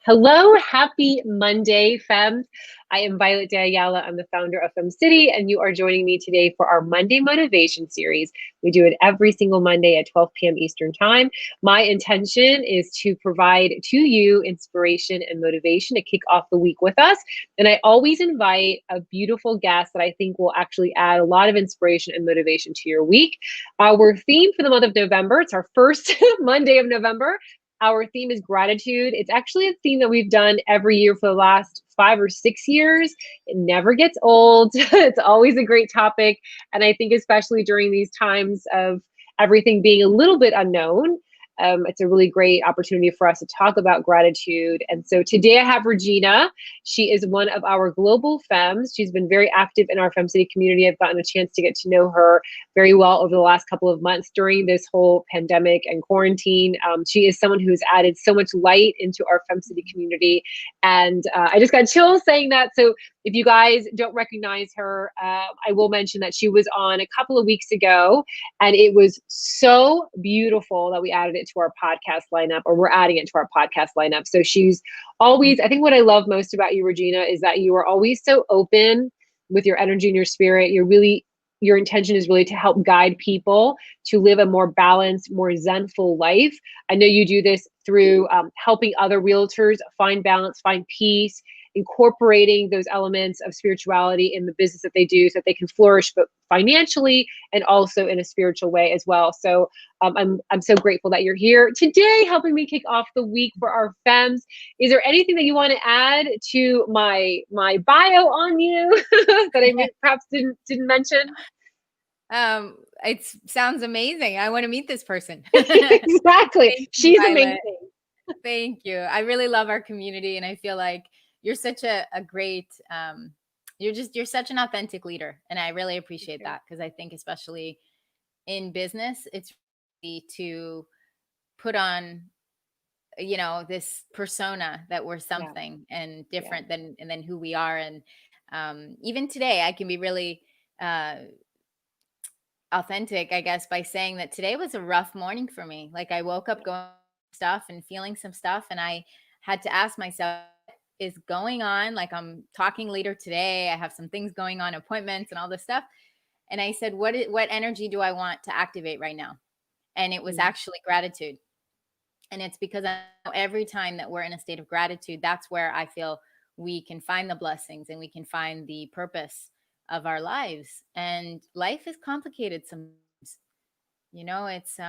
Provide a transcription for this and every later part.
Hello, happy Monday, Fems. I am Violet De Ayala. I'm the founder of FemCity, and you are joining me today for our Monday Motivation Series. We do it every single Monday at 12 p.m. Eastern Time. My intention is to provide to you inspiration and motivation to kick off the week with us. And I always invite a beautiful guest that I think will actually add a lot of inspiration and motivation to your week. Our theme for the month of November, it's our first Monday of November. Our theme is gratitude. It's actually a theme that we've done every year for the last 5 or 6 years. It never gets old. It's always a great topic. And I think especially during these times of everything being a little bit unknown, it's a really great opportunity for us to talk about gratitude. And so today I have Regina. She is one of our global femmes. She's been very active in our FemCity community. I've gotten a chance to get to know her very well over the last couple of months during this whole pandemic and quarantine. She is someone who has added so much light into our FemCity community. And I just got chills saying that. So if you guys don't recognize her, I will mention that she was on a couple of weeks ago, and it was so beautiful that we added it to our podcast lineup, or we're adding it to our podcast lineup. So she's always, I think what I love most about you, Regina, is that you are always so open with your energy and your spirit. Your intention is really to help guide people to live a more balanced, more zenful life. I know you do this through helping other realtors find balance, find peace, incorporating those elements of spirituality in the business that they do so that they can flourish, but financially and also in a spiritual way as well. So I'm so grateful that you're here today helping me kick off the week for our femmes. Is there anything that you want to add to my bio on you that I perhaps didn't mention? It sounds amazing. I want to meet this person. Exactly. She's amazing. Thank you. I really love our community, and I feel like you're such a great, you're such an authentic leader. And I really appreciate that, because I think especially in business, it's easy to put on, this persona that we're something and different than who we are. And even today, I can be really authentic, I guess, by saying that today was a rough morning for me. Like, I woke up going stuff and feeling some stuff, and I had to ask myself, what is going on? Like, I'm talking later today, I have some things going on, appointments and all this stuff. And I said, what energy do I want to activate right now? And it was actually gratitude. And it's because I know every time that we're in a state of gratitude, that's where I feel we can find the blessings and we can find the purpose of our lives. And life is complicated sometimes. It's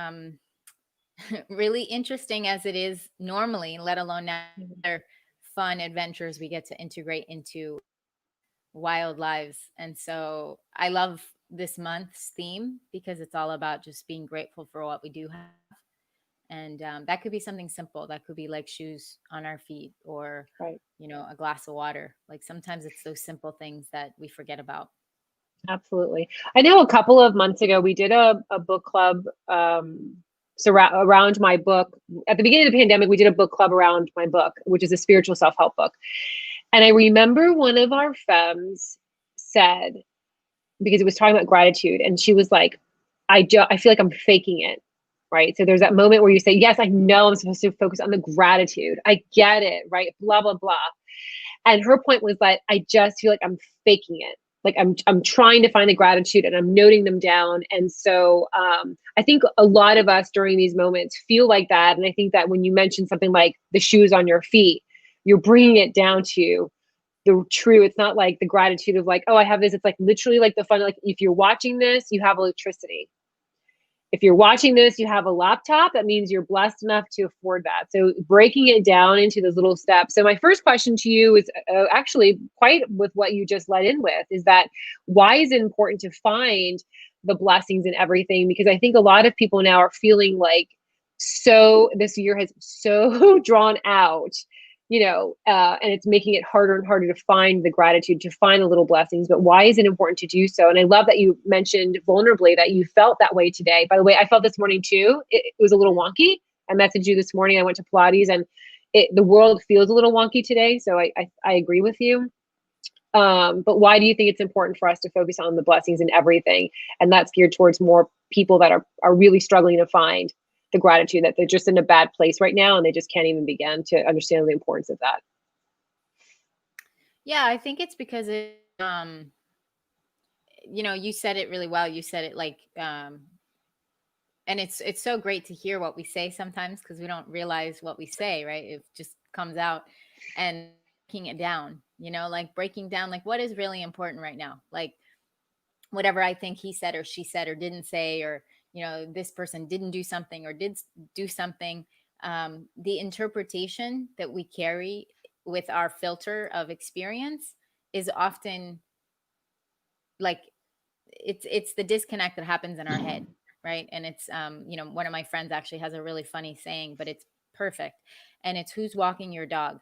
really interesting as it is normally, let alone now other fun adventures we get to integrate into wild lives. And so I love this month's theme because it's all about just being grateful for what we do have. And that could be something simple. That could be like shoes on our feet, or, a glass of water. Like, sometimes it's those simple things that we forget about. Absolutely. I know a couple of months ago, we did a book club around my book. At the beginning of the pandemic, we did a book club around my book, which is a spiritual self-help book. And I remember one of our femmes said, because it was talking about gratitude, and she was like, I feel like I'm faking it. Right. So there's that moment where you say, yes, I know I'm supposed to focus on the gratitude. I get it. Right. Blah, blah, blah. And her point was that I just feel like I'm faking it. Like I'm trying to find the gratitude and I'm noting them down. And so I think a lot of us during these moments feel like that. And I think that when you mention something like the shoes on your feet, you're bringing it down to the true. It's not like the gratitude of like, oh, I have this. It's like literally like the fun. Like, if you're watching this, you have electricity. If you're watching this, you have a laptop. That means you're blessed enough to afford that. So breaking it down into those little steps. So my first question to you is actually quite with what you just led in with, is that why is it important to find the blessings in everything? Because I think a lot of people now are feeling like, so this year has so drawn out, and it's making it harder and harder to find the gratitude, to find the little blessings. But why is it important to do so? And I love that you mentioned vulnerably that you felt that way today. By the way, I felt this morning too. It was a little wonky. I messaged you this morning. I went to Pilates, and the world feels a little wonky today. So I agree with you. But why do you think it's important for us to focus on the blessings in everything? And that's geared towards more people that are really struggling to find the gratitude, that they're just in a bad place right now and they just can't even begin to understand the importance of that. Yeah, I think it's because you said it really well. You said it like and it's so great to hear what we say sometimes because we don't realize what we say, right? It just comes out and breaking it down, like breaking down like what is really important right now. Like whatever I think he said or she said or didn't say, or this person didn't do something or did do something. The interpretation that we carry with our filter of experience is often like it's the disconnect that happens in our head, right? And it's one of my friends actually has a really funny saying, but it's perfect. And it's, who's walking your dog,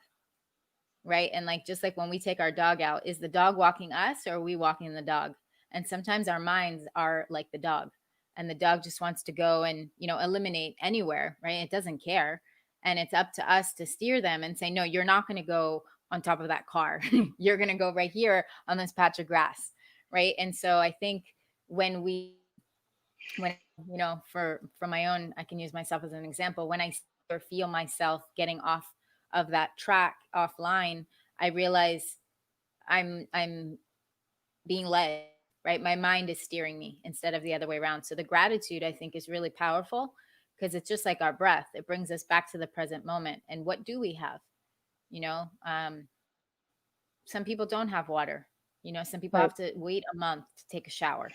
right? And like, just like when we take our dog out, is the dog walking us or are we walking the dog? And sometimes our minds are like the dog, and the dog just wants to go and eliminate anywhere, right? It doesn't care. And it's up to us to steer them and say, no, you're not going to go on top of that car. You're going to go right here on this patch of grass, right? And so I think when we when for my own, I can use myself as an example. When I see or feel myself getting off of that track, offline, I realize I'm being led, right? My mind is steering me instead of the other way around. So the gratitude, I think, is really powerful because it's just like our breath. It brings us back to the present moment. And what do we have? You know, um, some people don't have water. Some people Right. have to wait a month to take a shower,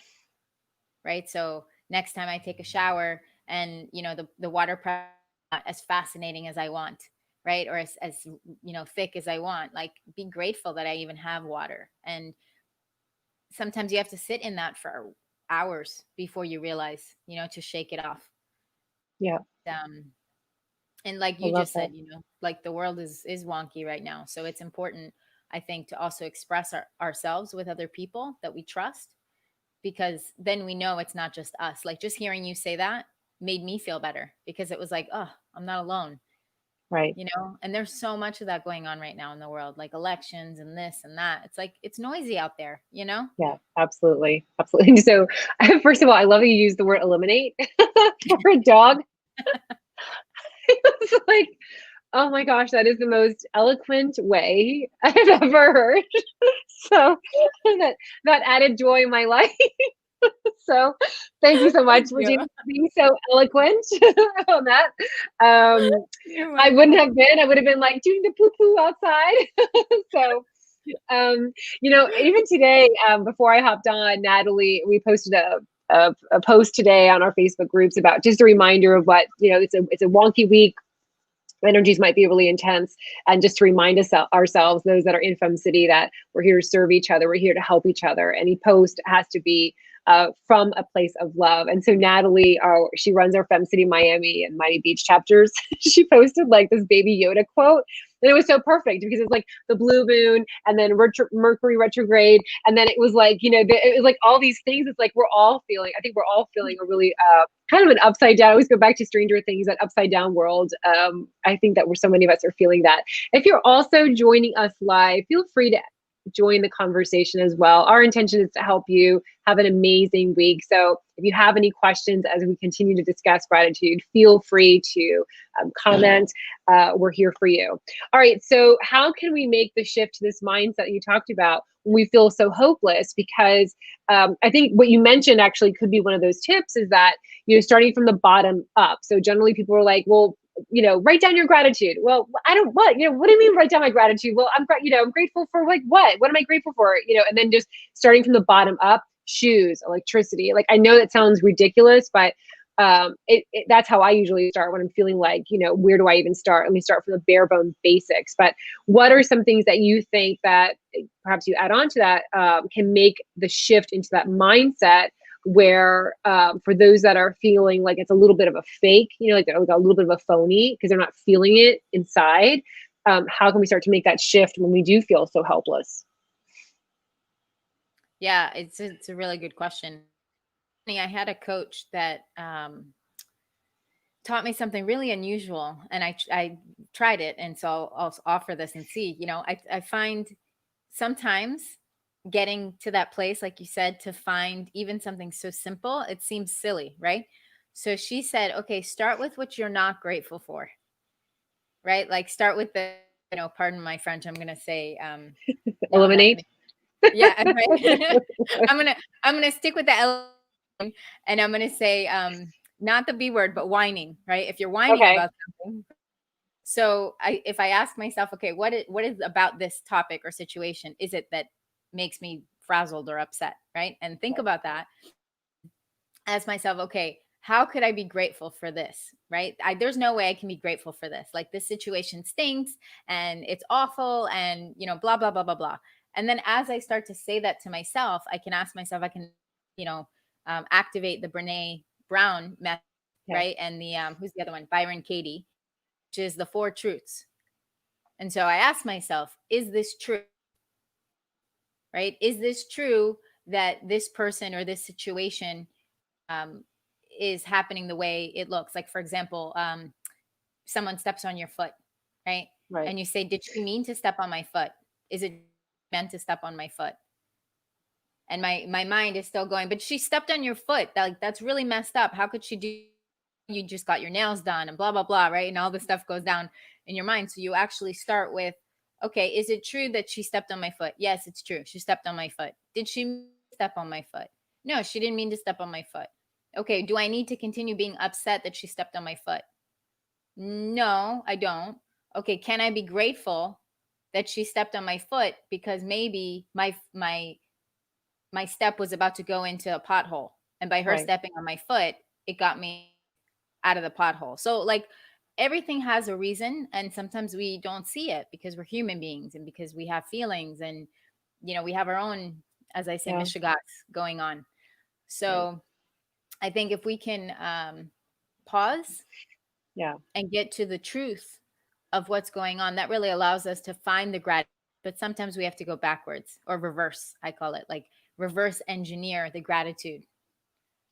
right? So next time I take a shower and the water pressure is not as fascinating as I want, right? Or as thick as I want, like, be grateful that I even have water. And sometimes you have to sit in that for hours before you realize, to shake it off. Yeah, Um, and like I you love just that. said, like the world is wonky right now. So it's important, I think, to also express ourselves with other people that we trust, because then we know it's not just us. Like, just hearing you say that made me feel better because it was like, oh, I'm not alone. Right. And there's so much of that going on right now in the world, like elections and this and that. It's like, it's noisy out there. Yeah, absolutely. Absolutely. So, first of all, I love that you use the word eliminate for a dog. It's like, oh my gosh, that is the most eloquent way I've ever heard. So that that added joy in my life. So thank you so much, Thank you. Regina, for being so eloquent on that. You're I wouldn't welcome. have been. I would have been like doing the poo poo outside. So even today, before I hopped on, Natalie, we posted a post today on our Facebook groups about just a reminder of what, it's a wonky week. Energies might be really intense, and just to remind us ourselves, those that are in FemCity, that we're here to serve each other, we're here to help each other. Any post has to be from a place of love. And so Natalie, she runs our FemCity Miami and Miami Beach chapters. She posted like this baby Yoda quote, and it was so perfect because it's like the blue moon and then Mercury retrograde, and then it was like, it was like all these things. It's like we're all feeling. I think we're all feeling a really kind of an upside down. I always go back to Stranger Things, that upside down world. I think that so many of us are feeling that. If you're also joining us live, feel free to join the conversation as well. Our intention is to help you have an amazing week. So if you have any questions as we continue to discuss gratitude, feel free to comment. We're here for you. All right. So how can we make the shift to this mindset you talked about when we feel so hopeless? Because I think what you mentioned actually could be one of those tips, is that, starting from the bottom up. So generally people are like, well, write down your gratitude. Well, I don't, what do you mean write down my gratitude? Well, I'm grateful for like what am I grateful for? And then just starting from the bottom up: shoes, electricity. Like, I know that sounds ridiculous, but that's how I usually start when I'm feeling like, where do I even start? Let me start from the bare bone basics. But what are some things that you think that perhaps you add on to that can make the shift into that mindset, where for those that are feeling like it's a little bit of a fake, like they're like a little bit of a phony because they're not feeling it inside, how can we start to make that shift when we do feel so helpless? Yeah, it's a really good question. I had a coach that taught me something really unusual, and I tried it, and so I'll offer this and see. I find sometimes getting to that place, like you said, to find even something so simple, it seems silly, right? So she said, okay, start with what you're not grateful for, right? Like start with the, pardon my French, I'm going to say, no, I'm not going Eliminate. to. Yeah, right. I'm going to, I'm going to stick with the L, and I'm going to say, not the B word, but whining, right? If you're whining Okay. about something. So if I ask myself, okay, what is about this topic or situation? Is it that makes me frazzled or upset, right? And think about that. Ask myself, okay, how could I be grateful for this? Right? There's no way I can be grateful for this. Like this situation stinks and it's awful and blah blah blah blah blah. And then as I start to say that to myself, I can ask myself, I can, you know, activate the Brene Brown method, Yeah. right? And the who's the other one? Byron Katie, which is the four truths. And so I ask myself, is this true? Right? Is this true that this person or this situation um, is happening the way it looks? Like, for example, someone steps on your foot, right? Right. And you say, did she mean to step on my foot? Is it meant to step on my foot? And my mind is still going, but she stepped on your foot. Like that's really messed up. How could she do? You just got your nails done and blah blah blah, right? And all this stuff goes down in your mind. So you actually start with, okay, is it true that she stepped on my foot? Yes, it's true. She stepped on my foot. Did she step on my foot? No, she didn't mean to step on my foot. Okay, do I need to continue being upset that she stepped on my foot? No, I don't. Okay, can I be grateful that she stepped on my foot because maybe my step was about to go into a pothole, and by her Right. stepping on my foot, it got me out of the pothole. So like everything has a reason, and sometimes we don't see it because we're human beings and because we have feelings, and we have our own, as I say, Yeah. mishigas going on. Right. So I think if we can pause Yeah. and get to the truth of what's going on, that really allows us to find the gratitude. But sometimes we have to go backwards or reverse, I call it, like reverse engineer the gratitude.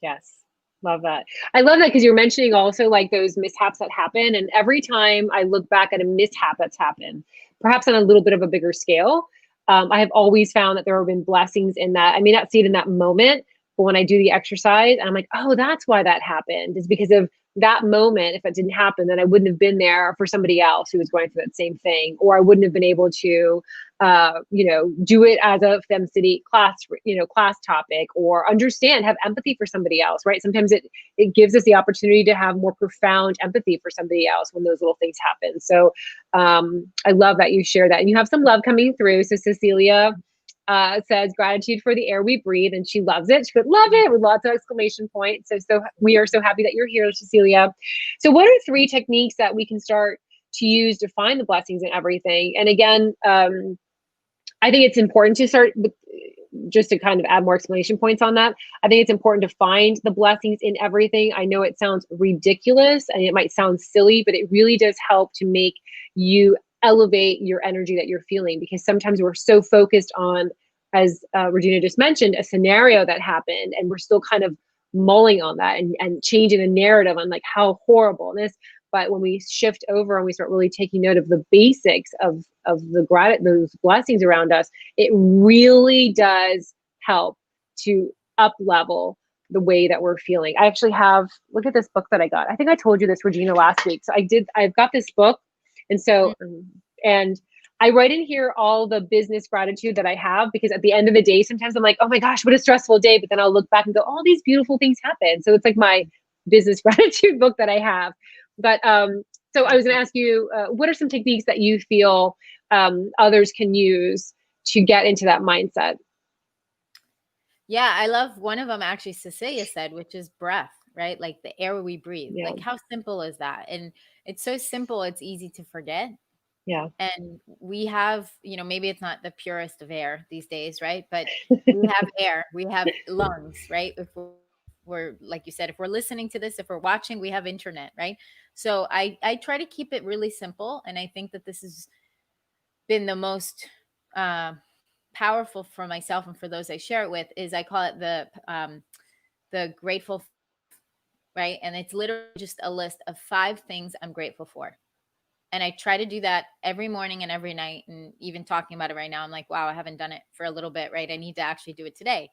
Yes. Love that. I love that because you're mentioning also like those mishaps that happen. And every time I look back at a mishap that's happened, perhaps on a little bit of a bigger scale, I have always found that there have been blessings in that. I may not see it in that moment, but when I do the exercise, I'm like, oh, that's why that happened. It's because of that moment. If it didn't happen, then I wouldn't have been there for somebody else who was going through that same thing, or I wouldn't have been able to do it as a FemCity class, class topic, or understand, have empathy for somebody else, right? Sometimes it gives us the opportunity to have more profound empathy for somebody else when those little things happen. So I love that you share that, and you have some love coming through. So Cecilia says gratitude for the air we breathe, and she loves it. She would love it with lots of exclamation points. So we are so happy that you're here, Cecilia. So what are three techniques that we can start to use to find the blessings in everything? And again, I think it's important to start with, just to kind of add more explanation points on that. I think it's important to find the blessings in everything. I know it sounds ridiculous and it might sound silly, but it really does help to make you elevate your energy that you're feeling, because sometimes we're so focused on, as Regina just mentioned, a scenario that happened, and we're still kind of mulling on that and changing the narrative on like how horrible this. But when we shift over and we start really taking note of the basics of those blessings around us, it really does help to up level the way that we're feeling. I actually have, look at this book that I got. I think I told you this, Regina, last week. So I've got this book. And so, and I write in here all the business gratitude that I have, because at the end of the day, sometimes I'm like, oh my gosh, what a stressful day. But then I'll look back and go, all these beautiful things happen. So it's like my business gratitude book that I have. But so I was going to ask you, what are some techniques that you feel others can use to get into that mindset? Yeah, I love one of them actually Cecilia said, which is breath, right? Like the air we breathe. Yeah. Like how simple is that? And it's so simple, it's easy to forget. Yeah. And we have, maybe it's not the purest of air these days, right? But we have air, we have lungs, right? If we're like you said, if we're listening to this, if we're watching, we have internet, right? So I try to keep it really simple, and I think that this has been the most uh, powerful for myself and for those I share it with. Is I call it the grateful, right? And it's literally just a list of 5 things I'm grateful for. And I try to do that every morning and every night. And even talking about it right now, I'm like, wow, I haven't done it for a little bit, right? I need to actually do it today.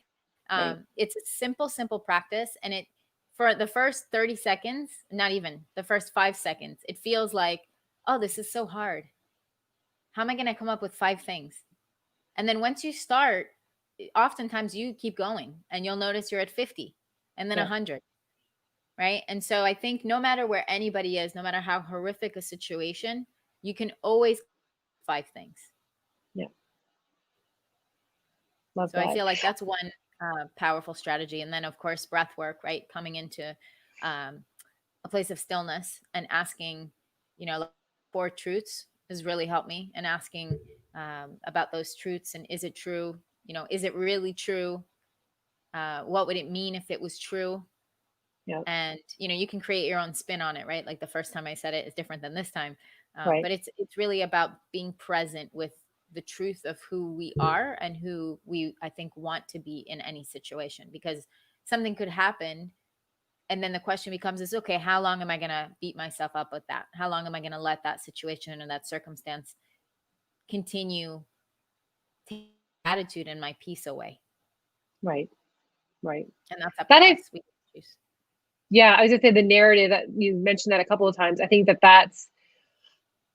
Right. It's a simple, simple practice. And it for the first 30 seconds, not even the first 5 seconds, it feels like, oh, this is so hard. How am I going to come up with 5 things? And then once you start, oftentimes you keep going and you'll notice you're at 50 and then Yeah. 100. Right. And so I think no matter where anybody is, no matter how horrific a situation, you can always 5 things. Yeah. Love So I that. feel like that's one powerful strategy. And then, of course, breath work, right? Coming into a place of stillness and asking, like 4 truths has really helped me, and asking about those truths. And is it true? Is it really true? What would it mean if it was true? Yeah. And you can create your own spin on it, right? Like the first time I said it is different than this time, Right. but it's really about being present with the truth of who we are and who we, I think, want to be in any situation, because something could happen, and then the question becomes is, okay, how long am I going to beat myself up with that? How long am I going to let that situation or that circumstance continue to attitude and my peace away? Right. Right. And that's up That to is, us. We choose. yeah, I was gonna say the narrative that you mentioned that a couple of times. I think that that's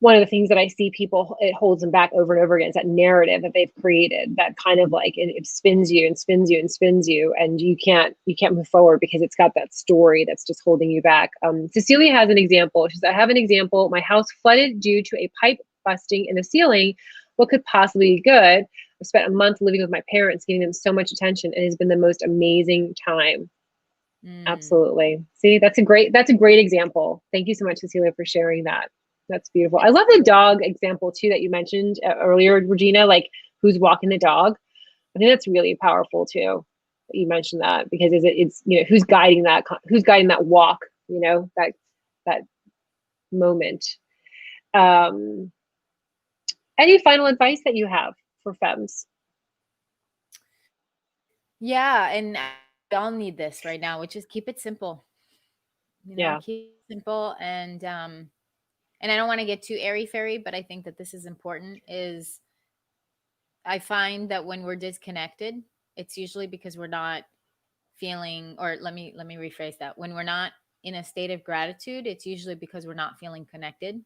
one of the things that I see people, it holds them back over and over again. Is that narrative that they've created that kind of like it spins you and spins you and spins you, and you can't move forward because it's got that story that's just holding you back. Cecilia has an example. She says, "I have an example. My house flooded due to a pipe busting in the ceiling. What could possibly be good? I spent a month living with my parents, giving them so much attention. It has been the most amazing time." Mm. Absolutely. See, that's a great example. Thank you so much, Cecilia, for sharing that. That's beautiful. I love the dog example too that you mentioned earlier, Regina, like who's walking the dog. I think that's really powerful too. That you mentioned that because it's who's guiding that walk, that moment. Um, any final advice that you have for femmes? Yeah, and we all need this right now, which is keep it simple. Yeah, Keep it simple, and I don't want to get too airy fairy, but I think that this is important. Is I find that when we're disconnected, it's usually because we're not feeling, or let me rephrase that. When we're not in a state of gratitude, it's usually because we're not feeling connected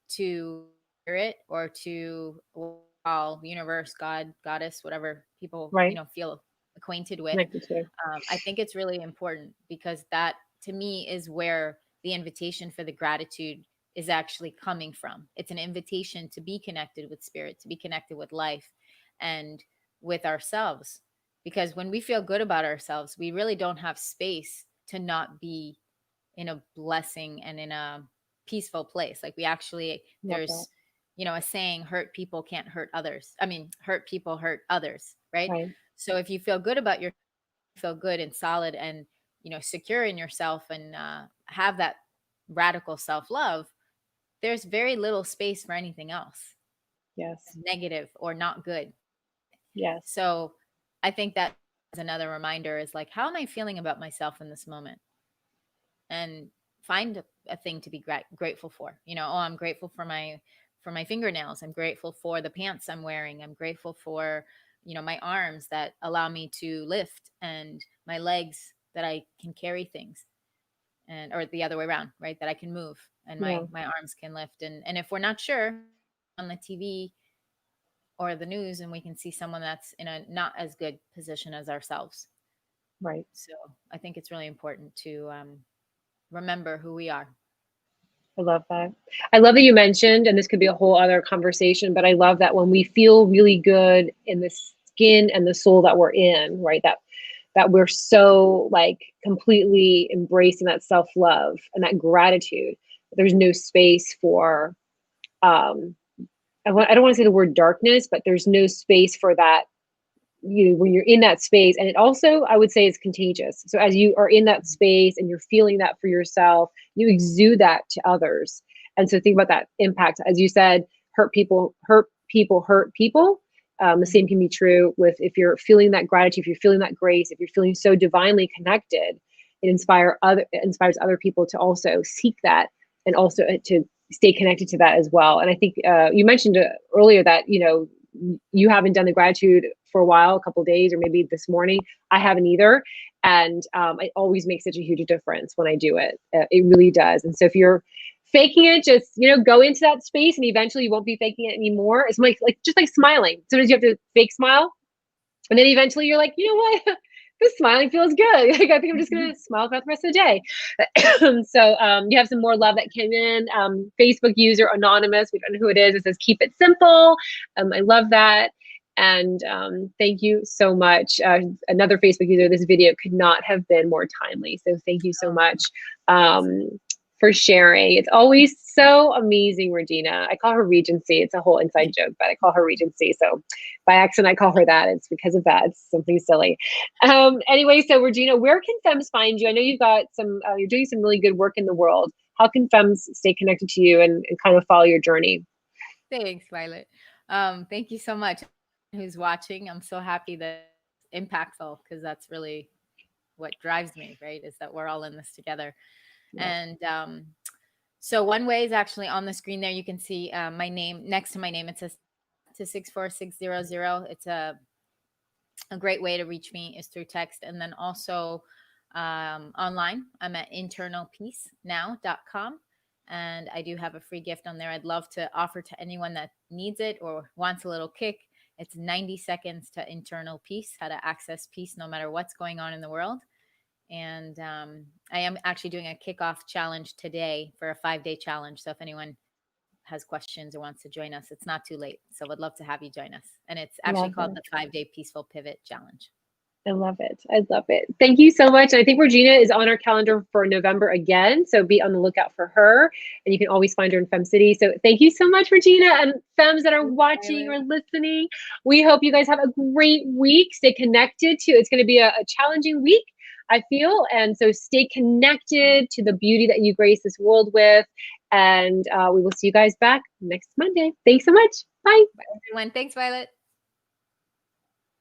to spirit or to all universe, God, goddess, whatever people right. feel acquainted with. Connected to. I think it's really important, because that to me is where the invitation for the gratitude is actually coming from. It's an invitation to be connected with spirit, to be connected with life and with ourselves. Because when we feel good about ourselves, we really don't have space to not be in a blessing and in a peaceful place. Like we actually, Love that. there's, a saying, hurt people can't hurt others. I mean, hurt people hurt others, right? Right. So if you feel good about your, feel good and solid and, secure in yourself, and have that radical self-love, there's very little space for anything else, Yes. negative or not good. Yes. So I think that is another reminder, is like, how am I feeling about myself in this moment? And find a thing to be grateful for. Oh, I'm grateful for my fingernails. I'm grateful for the pants I'm wearing. I'm grateful for, my arms that allow me to lift, and my legs that I can carry things, and or the other way around, right? That I can move and Yeah. my arms can lift. And if we're not sure, on the TV or the news, and we can see someone that's in a not as good position as ourselves. Right. So I think it's really important to remember who we are. I love that. I love that you mentioned, and this could be a whole other conversation, but I love that when we feel really good in the skin and the soul that we're in, right? That we're so like completely embracing that self-love and that gratitude. There's no space for um I don't want to say the word darkness, but there's no space for that when you're in that space. And it also, I would say, is contagious. So as you are in that space and you're feeling that for yourself, you exude that to others. And so think about that impact. As you said, hurt people hurt people hurt people. The Mhm. same can be true with if you're feeling that gratitude, if you're feeling that grace, if you're feeling so divinely connected, it inspires other people to also seek that, and also to stay connected to that as well. And I think you mentioned earlier that you haven't done the gratitude for a while, a couple days, or maybe this morning. I haven't either. And it always makes such a huge difference when I do it. It really does. And so if you're faking it, just, go into that space, and eventually you won't be faking it anymore. It's like just like smiling. Sometimes you have to fake smile, and then eventually you're like, you know what? This smiling feels good. Like, I think I'm just gonna smile throughout the rest of the day. So you have some more love that came in. Facebook user anonymous, we don't know who it is. It says keep it simple. I love that. And thank you so much. Another Facebook user, this video could not have been more timely. So thank you so much. For sharing. It's always so amazing, Regina. I call her Regency. It's a whole inside joke, but I call her Regency. So by accident, I call her that. It's because of that. It's something silly. Anyway, so Regina, where can Femmes find you? I know you've got you're doing some really good work in the world. How can Femmes stay connected to you and kind of follow your journey? Thanks, Violet. Thank you so much. Who's watching? I'm so happy that it's impactful, because that's really what drives me, right? Is that we're all in this together. Yeah. And so one way is actually on the screen there. You can see my name next to my name. It says to 64600. It's a great way to reach me is through text. And then also online, I'm at internalpeacenow.com. And I do have a free gift on there I'd love to offer to anyone that needs it or wants a little kick. It's 90 seconds to internal peace, how to access peace no matter what's going on in the world. And I am actually doing a kickoff challenge today for a 5-day challenge. So if anyone has questions or wants to join us, it's not too late. So would love to have you join us. And it's actually called the 5-day Peaceful Pivot Challenge. I love it. I love it. Thank you so much. And I think Regina is on our calendar for November again. So be on the lookout for her. And you can always find her in FemCity. So thank you so much, Regina, and Femmes that are watching or listening. We hope you guys have a great week. Stay connected to, it's going to be a challenging week, I feel. And so stay connected to the beauty that you grace this world with. And we will see you guys back next Monday. Thanks so much. Bye. Bye, everyone. Thanks, Violet.